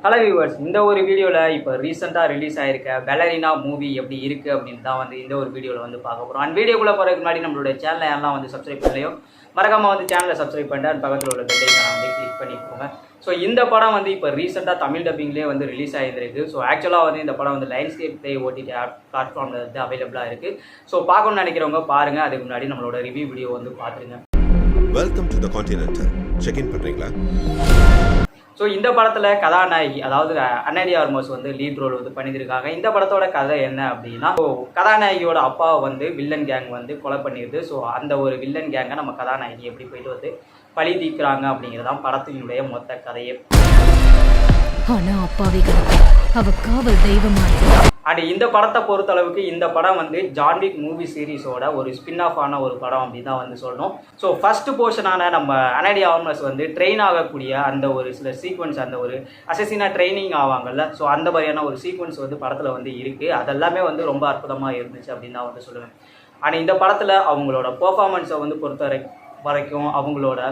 Hello viewers, இந்த ஒரு வீடியோவில் இப்போ ரீசெண்டாக ரிலீஸ் ஆகிருக்க பெலரினா மூவி எப்படி இருக்குது அப்படின்னு தான் வந்து இந்த ஒரு வீடியோவில் வந்து பார்க்க போகிறோம். அண்ட் வீடியோக்குள்ளே போகிறதுக்கு முன்னாடி நம்மளுடைய சேனலை யாரெல்லாம் வந்து சப்ஸ்கிரைப் பண்ணலையோ மறக்காமல் வந்து சேனலை சப்ஸ்கிரைப் பண்ணிட்டு அண்ட் பக்கத்தில் உள்ள பெல் ஐக்கானை வந்து கிளிக் பண்ணிக்கோங்க. ஸோ இந்த படம் வந்து இப்போ ரீசெண்டாக தமிழ் டப்பிங்லேயே வந்து ரிலீஸ் ஆகிருக்கு. ஸோ ஆக்சுவலாக வந்து இந்த படம் வந்து லைன்ஸ்கேப் ப்ளே ஓடிடி பிளாட்ஃபார்மில் வந்து அவைலபிளாக இருக்குது. ஸோ பார்க்கணும்னு நினைக்கிறவங்க பாருங்கள். அதுக்கு முன்னாடி நம்மளோட ரிவ்யூ வீடியோ வந்து பார்த்துருங்க. Welcome to the Continental. Check in பண்ணுறீங்களா? ஸோ இந்த படத்தில் கதாநாயகி அதாவது அன்னடி ஆர்மோஸ் வந்து லீட் ரோல் வந்து பண்ணியிருக்காங்க. இந்த படத்தோட கதை என்ன அப்படின்னா, கதாநாயகியோட அப்பாவை வந்து வில்லன் கேங் வந்து கொலை பண்ணிடுது. ஸோ அந்த ஒரு வில்லன் கேங்கை நம்ம கதாநாயகி எப்படி போயிட்டு வந்து பழி தீர்க்குறாங்க அப்படிங்கிறதான் படத்தினுடைய மொத்த கதையே. ஆனால் அப்பாவே அவ காவல் தெய்வமா. அண்ட் இந்த படத்தை பொறுத்தளவுக்கு இந்த படம் வந்து ஜான் விக் மூவி சீரிஸோட ஒரு ஸ்பின் ஆஃப் ஆன ஒரு படம் அப்படின்னு தான் வந்து சொல்லணும். ஸோ ஃபர்ஸ்ட் போர்ஷனான நம்ம அன்னடி ஆர்மஸ் வந்து ட்ரெயின் ஆகக்கூடிய அந்த ஒரு சில சீக்வன்ஸ், அந்த ஒரு அசசினா ட்ரைனிங் ஆவாங்கல்ல, ஸோ அந்த மாதிரியான ஒரு சீக்வன்ஸ் வந்து படத்தில் வந்து இருக்குது. அதெல்லாமே வந்து ரொம்ப அற்புதமாக இருந்துச்சு அப்படின்னு தான் வந்து சொல்லுவேன். ஆனால் இந்த படத்தில் அவங்களோட பெர்ஃபார்மன்ஸை வந்து பொறுத்த வரைக்கும் அவங்களோட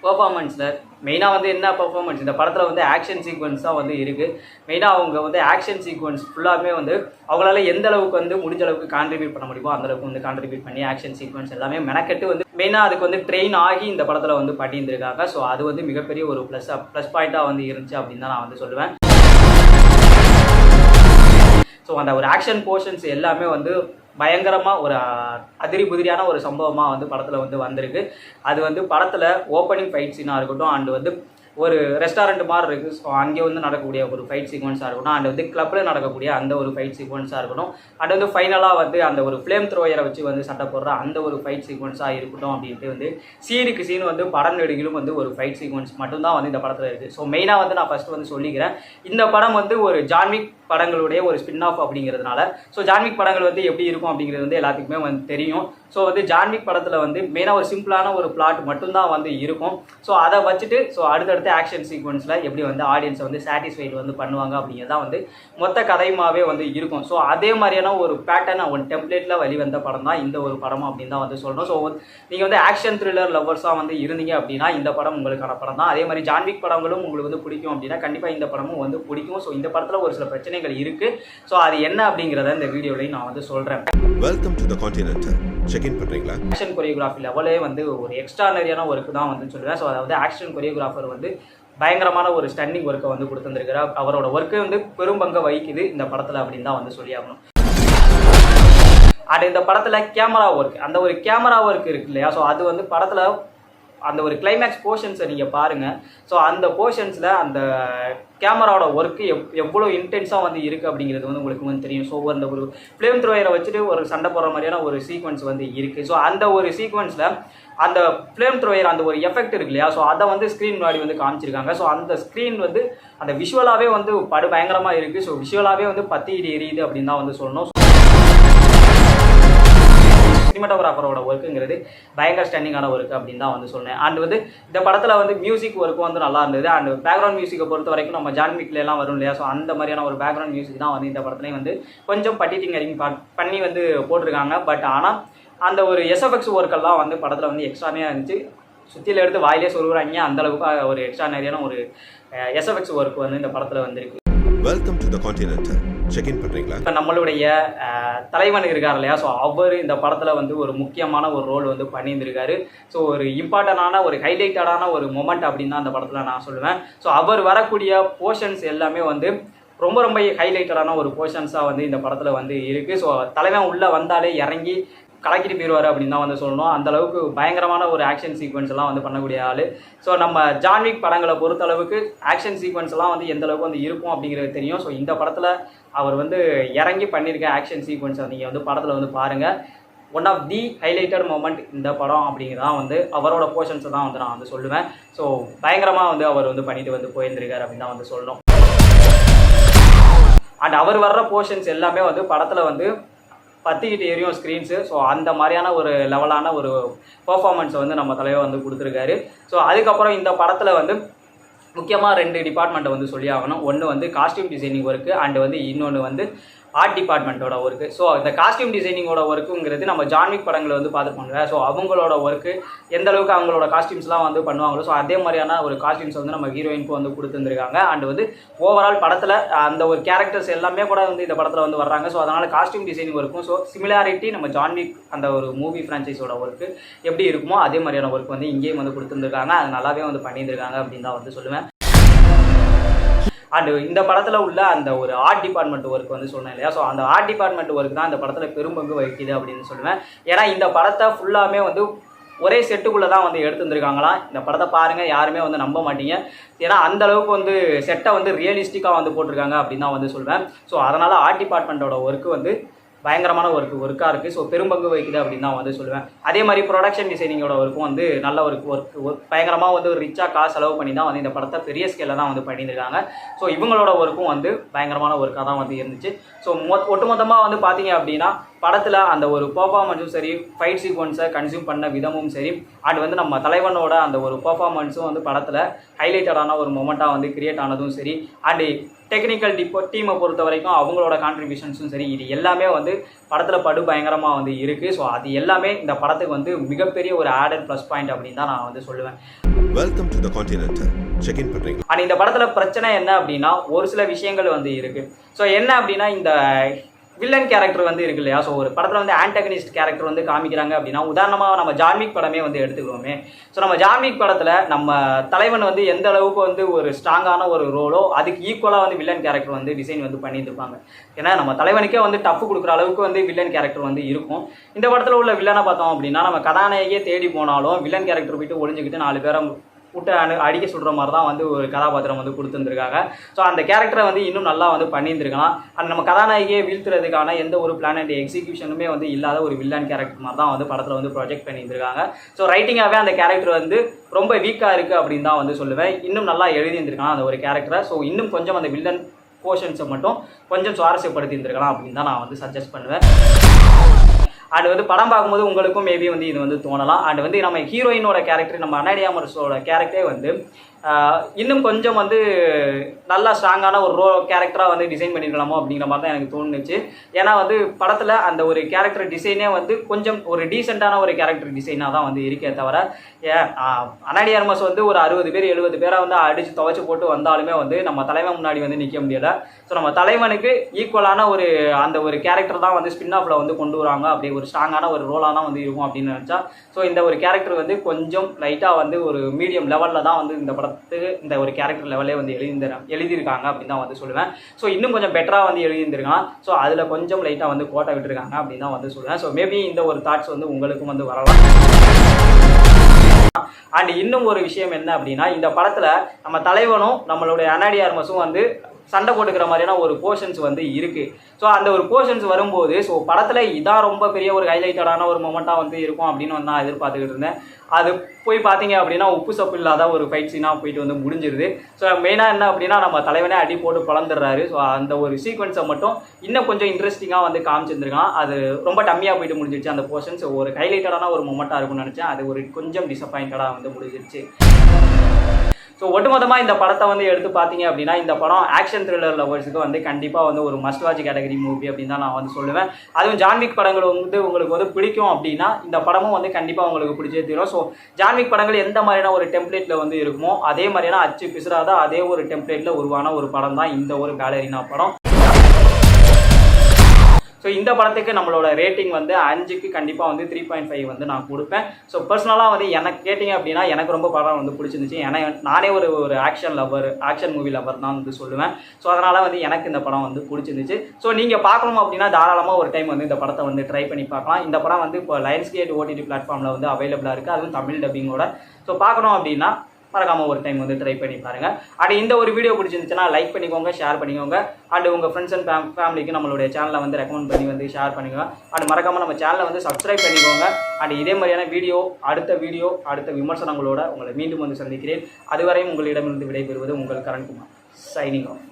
பெர்ஃபார்மன்ஸில் மெயினாக வந்து என்ன பெர்ஃபார்மன்ஸ், இந்த படத்தில் வந்து ஆக்ஷன் சீக்வன்ஸ் தான் வந்து இருக்குது. மெயினாக அவங்க வந்து ஆக்ஷன் சீக்வன்ஸ் ஃபுல்லாமே வந்து அவங்களால எந்த அளவுக்கு வந்து முடிஞ்ச அளவுக்கு கான்ட்ரிபியூட் பண்ண முடியுமோ அந்தளவுக்கு வந்து கான்ட்ரிபியூட் பண்ணி ஆக்ஷன் சீக்வன்ஸ் எல்லாமே மெனக்கெட்டு வந்து மெயினாக அதுக்கு வந்து ட்ரெயின் ஆகி இந்த படத்தில் வந்து பண்ணியிருந்திருக்காங்க. ஸோ அது வந்து மிகப்பெரிய ஒரு ப்ளஸ் பாயிண்ட்டாக வந்து இருந்துச்சு அப்படின்னு தான் நான் வந்து சொல்லுவேன். ஸோ அந்த ஒரு ஆக்ஷன் போர்ஷன்ஸ் எல்லாமே வந்து பயங்கரமாக ஒரு அதிரி புதிரியான ஒரு சம்பவமாக வந்து படத்தில் வந்து வந்திருக்கு. அது வந்து படத்தில் ஓப்பனிங் ஃபைட் சீனாக இருக்கட்டும், அண்டு வந்து ஒரு ரெஸ்டாரண்ட் மாதிரி இருக்குது. ஸோ அங்கே வந்து நடக்கக்கூடிய ஒரு ஃபைட் சீக்வன்ஸாக இருக்கட்டும், அண்ட் வந்து கிளப்பில் நடக்கக்கூடிய அந்த ஒரு ஃபைட் சீக்வன்ஸாக இருக்கட்டும், அண்ட் வந்து ஃபைனலாக வந்து அந்த ஒரு ஃப்ளேம் த்ரோயரை வச்சு வந்து சட்டை போடுற அந்த ஒரு ஃபைட் சீக்வன்ஸாக இருக்கட்டும் அப்படின்ட்டு வந்து சீனுக்கு சீன் வந்து படம் நெடுகிலும் வந்து ஒரு ஃபைட் சீக்வன்ஸ் மட்டும்தான் வந்து இந்த படத்தில் இருக்குது. ஸோ மெயினாக வந்து நான் ஃபஸ்ட்டு வந்து சொல்லிக்கிறேன், இந்த படம் வந்து ஒரு ஜான் விக் படங்களுடைய ஒரு ஸ்பின் ஆஃப் அப்படிங்கிறதுனால ஸோ ஜான் விக் படங்கள் வந்து எப்படி இருக்கும் அப்படிங்கிறது வந்து எல்லாத்துக்குமே வந்து தெரியும். ஸோ வந்து ஜான் விக் படத்தில் வந்து மெயினாக ஒரு சிம்பிளான ஒரு பிளாட் மட்டும்தான் வந்து இருக்கும். ஸோ அதை வச்சுட்டு ஸோ அடுத்தடுத்த ஆக்ஷன் சீக்வன்ஸில் எப்படி வந்து ஆடியன்ஸை வந்து சாட்டிஸ்ஃபைடு வந்து பண்ணுவாங்க அப்படிங்கிறதான் வந்து மொத்த கதையுமாவே வந்து இருக்கும். ஸோ அதே மாதிரியான ஒரு பேட்டர்ன் ஒன் டெம்ப்ளேட்டில் வெளிவந்த படம் தான் இந்த ஒரு படம் அப்படின்னு தான் வந்து சொல்லணும். ஸோ நீங்கள் வந்து ஆக்ஷன் த்ரில்லர் லவர்ஸாக வந்து இருந்தீங்க அப்படின்னா இந்த படம் உங்களுக்கான படம் தான். அதே மாதிரி ஜான் விக் படங்களும் உங்களுக்கு வந்து பிடிக்கும் அப்படின்னா கண்டிப்பாக இந்த படமும் வந்து பிடிக்கும். ஸோ இந்த படத்தில் ஒரு சில பிரச்சனைகள் இருக்கு. ஸோ அது என்ன அப்படிங்கிறத இந்த வீடியோலையும் நான் வந்து சொல்கிறேன். Welcome to the Continental. Check in பண்ணுறீங்களா? ஆக்ஷன் கொரியோகிராஃபி லெவலே வந்து ஒரு எக்ஸ்ட்ரானரியான ஒர்க்கு தான் வந்து சொல்லுவேன். ஸோ அதாவது ஆக்ஷன் கொரியோகிராஃபர் வந்து பயங்கரமான ஒரு ஸ்டன்னிங் ஒர்க்கை வந்து கொடுத்துருக்கிறார். அவரோட ஒர்க்கு வந்து பெரும் பங்கை வகிக்குது இந்த படத்தில் அப்படின்னு தான் வந்து சொல்லி ஆகணும். அது இந்த படத்தில் கேமரா ஒர்க், அந்த ஒரு கேமரா ஒர்க் இருக்கு இல்லையா, ஸோ அது வந்து படத்தில் அந்த ஒரு கிளைமேக்ஸ் போர்ஷன்ஸை நீங்கள் பாருங்கள். ஸோ அந்த போர்ஷன்ஸில் அந்த கேமராவோட ஒர்க்கு எவ்வளோ இன்டென்ஸாக வந்து இருக்குது அப்படிங்கிறது வந்து உங்களுக்கு வந்து தெரியும். ஸோ அந்த ஒரு ஃப்ளேம் த்ரோயரை வச்சுட்டு ஒரு சண்டை போடுற மாதிரியான ஒரு சீக்வன்ஸ் வந்து இருக்குது. ஸோ அந்த ஒரு சீக்வன்ஸில் அந்த ஃப்ளேம் த்ரோயர் அந்த ஒரு எஃபெக்ட் இருக்கு இல்லையா, ஸோ அதை வந்து ஸ்க்ரீன் முன்னாடி வந்து காமிச்சிருக்காங்க. ஸோ அந்த ஸ்க்ரீன் வந்து அந்த விஷுவலாகவே வந்து படு பயங்கரமாக இருக்குது. ஸோ விஷுவலாகவே வந்து பற்றி எரியுது அப்படின்னு தான் வந்து சொல்லணும். சினிமாட்டோகிராஃபரோட ஒர்க்குங்கிறது பயங்கர ஸ்டன்னிங்கான ஒர்க் அப்படின்னு தான் வந்து சொன்னேன். அண்ட் வந்து இந்த படத்தில் வந்து மியூசிக் ஒர்க்கும் வந்து நல்லா இருந்தது. அண்ட் பேக்ரவுண்ட் மியூசிக்கை பொறுத்த வரைக்கும் நம்ம ஜான் விக்லாம் வரும் இல்லையா, ஸோ அந்த மாதிரியான ஒரு பேக்ரவுண்ட் மியூசிக் தான் வந்து இந்த படத்துலேயும் வந்து கொஞ்சம் பட்டிட்டிங்கரிங் பண்ணி வந்து போட்டிருக்காங்க. பட் ஆனால் அந்த ஒரு எஸ்எஃப்எக்ஸ் ஒர்க்கெல்லாம் வந்து படத்தில் வந்து எக்ஸ்ட்ரானியாக இருந்துச்சு. சுற்றியில் எடுத்து வாயிலே சொல்கிறாங்க, அந்தளவுக்கு ஒரு எக்ஸ்ட்ரானரியான ஒரு எஸ்எஃப்எக்ஸ் ஒர்க் வந்து இந்த படத்தில் வந்துருக்கு. Welcome to the Continental. Check in பண்ணுறீங்களா? நம்மளுடைய தலைவன் இருக்கார் இல்லையா, ஸோ அவர் இந்த படத்தில் வந்து ஒரு முக்கியமான ஒரு ரோல் வந்து பண்ணியிருந்திருக்காரு. ஸோ ஒரு இம்பார்ட்டண்டான ஒரு ஹைலைட்டடான ஒரு மொமெண்ட் அப்படின்னு தான் அந்த படத்தில் நான் சொல்லுவேன். ஸோ அவர் வரக்கூடிய போர்ஷன்ஸ் எல்லாமே வந்து ரொம்ப ரொம்ப ஹைலைட்டடான ஒரு போர்ஷன்ஸாக வந்து இந்த படத்தில் வந்து இருக்குது. ஸோ தலைவன் உள்ளே வந்தாலே இறங்கி கலக்கிட்டு போயிடுவார் அப்படின்னு தான் வந்து சொல்லணும். அந்தளவுக்கு பயங்கரமான ஒரு ஆக்ஷன் சீக்வன்ஸ் எல்லாம் வந்து பண்ணக்கூடிய ஆள். ஸோ நம்ம ஜான் விக் படங்களை பொறுத்தளவுக்கு ஆக்ஷன் சீக்வன்ஸ் எல்லாம் வந்து எந்த அளவுக்கு வந்து இருக்கும் அப்படிங்கிறது தெரியும். ஸோ இந்த படத்தில் அவர் வந்து இறங்கி பண்ணியிருக்க ஆக்ஷன் சீக்வன்ஸை நீங்கள் வந்து படத்தில் வந்து பாருங்கள். One of the highlighted moment இந்த படம் அப்படிங்கிறதான் வந்து அவரோட போர்ஷன்ஸை தான் வந்து நான் வந்து சொல்லுவேன். ஸோ பயங்கரமாக வந்து அவர் வந்து பண்ணிட்டு வந்து போயிருந்திருக்கார் அப்படின்னு தான் வந்து சொல்லணும். அண்ட் அவர் வர்ற போர்ஷன்ஸ் எல்லாமே வந்து படத்தில் வந்து பற்றிக்கிட்டு எரியும் ஸ்க்ரீன்ஸு. ஸோ அந்த மாதிரியான ஒரு லெவலான ஒரு பர்ஃபார்மன்ஸை வந்து நம்ம தலைவர் வந்து கொடுத்துருக்காரு. ஸோ அதுக்கப்புறம் இந்த படத்தில் வந்து முக்கியமாக 2 டிபார்ட்மெண்ட்டை வந்து சொல்லி ஆகணும். ஒன்று வந்து காஸ்டியூம் டிசைனிங் ஒர்க்கு, அண்டு வந்து இன்னொன்று வந்து ஆர்ட் டிபார்ட்மெண்ட்டோட ஒர்க்கு. ஸோ இந்த காஸ்டியூம் டிசைனிங்கோட ஒர்க்குங்கிறது நம்ம ஜான்விக் படங்களை வந்து பார்த்துப்பாங்க. ஸோ அவங்களோட ஒர்க்கு எந்த அளவுக்கு அவங்களோட காஸ்டியூம்ஸ்லாம் வந்து பண்ணுவாங்களோ ஸோ அதே மாதிரியான ஒரு காஸ்டியூம்ஸ் வந்து நம்ம ஹீரோயினுக்கு வந்து கொடுத்துருந்துருக்காங்க. அண்ட் வந்து ஓவரால் படத்தில் அந்த ஒரு கேரக்டர்ஸ் எல்லாமே கூட வந்து இந்த படத்தில் வந்து வர்றாங்க. ஸோ அதனால் காஸ்டியூம் டிசைனிங் ஒர்க்கும் ஸோ சிமிலாரிட்டி நம்ம ஜான்விக் அந்த ஒரு மூவி ஃப்ரான்ச்சைஸோட ஒர்க்கு எப்படி இருக்குமோ அதே மாதிரியான ஒர்க் வந்து இங்கேயும் வந்து கொடுத்துருந்துருக்காங்க. அது நல்லாவே வந்து பண்ணியிருந்திருக்காங்க அப்படின்னு தான் வந்து சொல்லுவேன். அண்டு இந்த படத்தில் உள்ள அந்த ஒரு ஆர்ட் டிபார்ட்மெண்ட் ஒர்க் வந்து சொன்னேன் இல்லையா, ஸோ அந்த ஆர்ட் டிபார்ட்மெண்ட் ஒர்க் தான் இந்த படத்தில் பெரும்பங்கு வகிக்குது அப்படின்னு சொல்லுவேன். ஏன்னா இந்த படத்தை ஃபுல்லாமே வந்து ஒரே செட்டுக்குள்ளே தான் வந்து எடுத்துருந்துருக்காங்களாம். இந்த படத்தை பாருங்கள், யாருமே வந்து நம்ப மாட்டீங்க. ஏன்னா அந்த அளவுக்கு வந்து செட்டை வந்து ரியலிஸ்டிக்காக வந்து போட்டிருக்காங்க அப்படின்னு தான் வந்து சொல்லுவேன். ஸோ அதனால் ஆர்ட் டிபார்ட்மெண்ட்டோட ஒர்க்கு வந்து பயங்கரமான ஒர்க்காக இருக்குது. ஸோ பெரும்பங்கு வகிக்குது அப்படின்னு தான் வந்து சொல்லுவேன். அதே மாதிரி ப்ரொடக்ஷன் டிசைனிங்கோட ஒர்க்கும் வந்து நல்ல ஒர்க் பயங்கரமாக வந்து ரிச்சாக காசு செலவு பண்ணி தான் வந்து இந்த படத்தை பெரிய ஸ்கேலில் தான் வந்து பண்ணியிருக்காங்க. ஸோ இவங்களோட ஒர்க்கும் வந்து பயங்கரமான ஒர்க்காக தான் வந்து இருந்துச்சு. ஸோ ஒட்டுமொத்தமாக வந்து பார்த்தீங்க அப்படின்னா படத்தில் அந்த ஒரு பர்ஃபார்மன்ஸும் சரி, ஃபைட் சீக்வன்ஸை கன்சியூம் பண்ண விதமும் சரி, அண்ட் வந்து நம்ம தலைவனோட அந்த ஒரு பர்ஃபார்மன்ஸும் வந்து படத்தில் ஹைலைட்டடான ஒரு மொமெண்ட்டாக வந்து கிரியேட் ஆனதும் சரி, அண்டு டெக்னிக்கல் டீமை பொறுத்த வரைக்கும் அவங்களோட கான்ட்ரிபியூஷன்ஸும் சரி, இது எல்லாமே வந்து படத்தில் படு பயங்கரமாக வந்து இருக்குது. ஸோ அது எல்லாமே இந்த படத்துக்கு வந்து மிகப்பெரிய ஒரு ஆடட் ப்ளஸ் பாயிண்ட் அப்படின்னு தான் நான் வந்து சொல்லுவேன். Welcome to the Continental. Check in பண்ணுறீங்களா? அண்ட் இந்த படத்தில் பிரச்சனை என்ன அப்படின்னா ஒரு சில விஷயங்கள் வந்து இருக்குது. ஸோ என்ன அப்படின்னா இந்த வில்லன் கேரக்டர் வந்து இருக்கு இல்லையா, ஸோ ஒரு படத்தில் வந்து ஆன்டகனிஸ்ட் கேரக்டர் வந்து காமிக்கிறாங்க அப்படின்னா உதாரணமாக நம்ம ஜான்விக் படமே வந்து எடுத்துக்கிறோமே. ஸோ நம்ம ஜான்விக் படத்தில் நம்ம தலைவன் வந்து எந்த அளவுக்கு வந்து ஒரு ஸ்ட்ராங்கான ஒரு ரோலோ அதுக்கு ஈக்குவலாக வந்து வில்லன் கேரக்டர் வந்து டிசைன் வந்து பண்ணியிருப்பாங்க. ஏன்னா நம்ம தலைவனுக்கே வந்து டஃப் கொடுக்குற அளவுக்கு வந்து வில்லன் கேரக்டர் வந்து இருக்கும். இந்த படத்தில் உள்ள வில்லனை பார்த்தோம் அப்படின்னா நம்ம கதாநாயகியே தேடி போனாலும் வில்லன் கேரக்டர் போயிட்டு ஒளிஞ்சிக்கிட்டு 4 பேரை விட்டு அடிக்க சுடுற மாதிரி தான் வந்து ஒரு கதாபாத்திரம் வந்து கொடுத்துருந்துருக்காங்க. ஸோ அந்த கேரக்டரை வந்து இன்னும் நல்லா வந்து பண்ணியிருந்துருக்கலாம். அண்ட் நம்ம கதாநாயகியை வீழ்த்துறதுக்கான எந்த ஒரு பிளான் அண்ட் எக்ஸிக்யூஷனுமே வந்து இல்லாத ஒரு வில்லன் கேரக்டர் மாதிரி தான் வந்து படத்தில் வந்து ப்ரொஜெக்ட் பண்ணியிருந்திருக்காங்க. ஸோ ரைட்டிங்காகவே அந்த கேரக்டர் வந்து ரொம்ப வீக்காக இருக்குது அப்படின்னு தான் வந்து சொல்லுவேன். இன்னும் நல்லா எழுதியிருந்திருக்கலாம் அந்த ஒரு கேரக்டரை. ஸோ இன்னும் கொஞ்சம் அந்த வில்லன் போர்ஷன்ஸை மட்டும் கொஞ்சம் சுவாரஸ்யப்படுத்தி இருந்திருக்கலாம் அப்படின்னு தான் நான் வந்து சஜஸ்ட் பண்ணுவேன். அண்ட் வந்து படம் பார்க்கும்போது உங்களுக்கும் மேபி வந்து இது வந்து தோணலாம். அண்ட் வந்து நம்ம ஹீரோயினோட கேரக்டர் நம்ம அன்னா டே ஆர்மஸோட கேரக்டரே வந்து இன்னும் கொஞ்சம் வந்து நல்லா ஸ்ட்ராங்கான ஒரு கேரக்டராக வந்து டிசைன் பண்ணியிருக்கலாமோ அப்படிங்கிற மாதிரி தான் எனக்கு தோணுச்சு. ஏன்னா வந்து படத்தில் அந்த ஒரு கேரக்டர் டிசைனே வந்து கொஞ்சம் ஒரு டீசெண்டான ஒரு கேரக்டர் டிசைனாக தான் வந்து இருக்கே தவிர அன்னா டே ஆர்மஸ் வந்து ஒரு 60 பேர் 70 பேரை வந்து அடித்து துவைச்சி போட்டு வந்தாலுமே வந்து நம்ம தலைவன் முன்னாடி வந்து நிற்க முடியலை. ஸோ நம்ம தலைவனுக்கு ஈக்குவலான ஒரு அந்த ஒரு கேரக்டர் தான் வந்து ஸ்பின் ஆஃபில் வந்து கொண்டு வராங்க. அப்படி ஒரு ஸ்ட்ராங்கான ஒரு ரோலாக தான் வந்து இருக்கும் அப்படின்னு நினச்சா ஸோ இந்த ஒரு கேரக்டர் வந்து கொஞ்சம் லைட்டாக வந்து ஒரு மீடியம் லெவலில் தான் வந்து இந்த படத்துக்கு இந்த ஒரு கேரக்டர் லெவலே வந்து எழுதியிருக்காங்க அப்படின்னு தான் வந்து சொல்லுவேன். ஸோ இன்னும் கொஞ்சம் பெட்டராக வந்து எழுதியிருந்திருக்கான். ஸோ அதில் கொஞ்சம் லைட்டாக வந்து கோட்டை விட்டுருக்காங்க அப்படின்னு தான் வந்து சொல்லுவேன். ஸோ மேபி இந்த ஒரு தாட்ஸ் வந்து உங்களுக்கும் வந்து வரலாம். அண்ட் இன்னும் ஒரு விஷயம் என்ன அப்படின்னா இந்த படத்தில் நம்ம தலைவனும் நம்மளுடைய அன்னா டே ஆர்மஸும் வந்து சண்டை போட்டுக்கிற மாதிரியான ஒரு போர்ஷன்ஸ் வந்து இருக்குது. ஸோ அந்த ஒரு போர்ஷன்ஸ் வரும்போது ஸோ படத்தில் இதான் ரொம்ப பெரிய ஒரு ஹைலைட்டடான ஒரு மொமெண்ட்டாக வந்து இருக்கும் அப்படின்னு வந்து நான் எதிர்பார்த்துக்கிட்டு இருந்தேன். அது போய் பார்த்தீங்க அப்படின்னா உப்பு சப்பு இல்லாத ஒரு ஃபைட் சீனாக போயிட்டு வந்து முடிஞ்சிருது. ஸோ மெயினாக என்ன அப்படின்னா நம்ம தலைவனே அடி போட்டு பழந்துடுறாரு. ஸோ அந்த ஒரு சீக்வன்ஸை மட்டும் இன்னும் கொஞ்சம் இன்ட்ரெஸ்டிங்காக வந்து காமிச்சிருந்துருக்கான். அது ரொம்ப டம்மியாக போயிட்டு முடிஞ்சிருச்சு அந்த போர்ஷன்ஸ். ஒரு ஹைலைட்டடான ஒரு மொமெண்ட்டாக இருக்கும்னு நினச்சேன். அது ஒரு கொஞ்சம் டிசப்பாயிண்டடாக வந்து முடிஞ்சிருச்சு. ஸோ ஒட்டுமொத்தமாக இந்த படத்தை வந்து எடுத்து பார்த்தீங்க அப்படின்னா இந்த படம் ஆக்ஷன் த்ரில்லர் லவர்ஸுக்கு வந்து கண்டிப்பாக வந்து ஒரு மஸ்ட் வாட்ச் கேட்டகரி மூவி அப்படின்னு தான் நான் வந்து சொல்லுவேன். அதுவும் ஜான்விக் படங்கள் வந்து உங்களுக்கு வந்து பிடிக்கும் அப்படின்னா இந்த படமும் வந்து கண்டிப்பாக உங்களுக்கு பிடிச்சே தீரும். ஸோ ஜான்விக் படங்கள் எந்த மாதிரியான ஒரு டெம்ப்ளேட்டில் வந்து இருக்குமோ அதே மாதிரியான அச்சு பிசுறாத அதே ஒரு டெம்ப்ளேட்டில் உருவான ஒரு படம் தான் இந்த ஒரு பேலரினா படம். ஸோ இந்த படத்துக்கு நம்மளோட ரேட்டிங் வந்து 5க்கு கண்டிப்பாக வந்து 3.5 வந்து நான் கொடுப்பேன். ஸோ பர்சனலாக வந்து எனக்கு கேட்டிங்க அப்படின்னா எனக்கு ரொம்ப படம் வந்து பிடிச்சிருந்துச்சு. ஏன்னா நானே ஒரு ஆக்ஷன் மூவி லவர் தான் வந்து சொல்லுவேன். ஸோ அதனால் வந்து எனக்கு இந்த படம் வந்து பிடிச்சிருந்துச்சு. ஸோ நீங்கள் பார்க்கணும் அப்படின்னா தாராளமாக ஒரு டைம் வந்து இந்த படத்தை வந்து ட்ரை பண்ணி பார்க்கலாம். இந்த படம் வந்து இப்போ லயன்ஸ்கேட் OTT பிளாட்ஃபார்மில் வந்து அவைலபிளாக இருக்குது. அதுவும் தமிழ் டப்பிங்கோட. ஸோ பார்க்கணும் அப்படின்னா மறக்காமல் ஒரு டைம் வந்து ட்ரை பண்ணி பாருங்கள். அண்ட் இந்த ஒரு வீடியோ பிடிச்சிருந்துச்சுன்னா லைக் பண்ணிக்கோங்க, ஷேர் பண்ணிக்கோங்க. அண்ட் உங்கள் ஃப்ரெண்ட்ஸ் அண்ட் ஃபேமிலிக்கு நம்மளுடைய சேனலை வந்து ரெக்கமெண்ட் பண்ணி வந்து ஷேர் பண்ணிக்கோங்க. அண்ட் மறக்காமல் நம்ம சேனலை வந்து சப்ஸ்கிரைப் பண்ணிக்கோங்க. அண்ட் இதே மாதிரியான அடுத்த விமர்சனங்களோட உங்களை மீண்டும் வந்து சந்திக்கிறேன். அதுவரையும் உங்களிடமிருந்து விடைபெறுவது உங்கள் கரண்குமார். Signing off.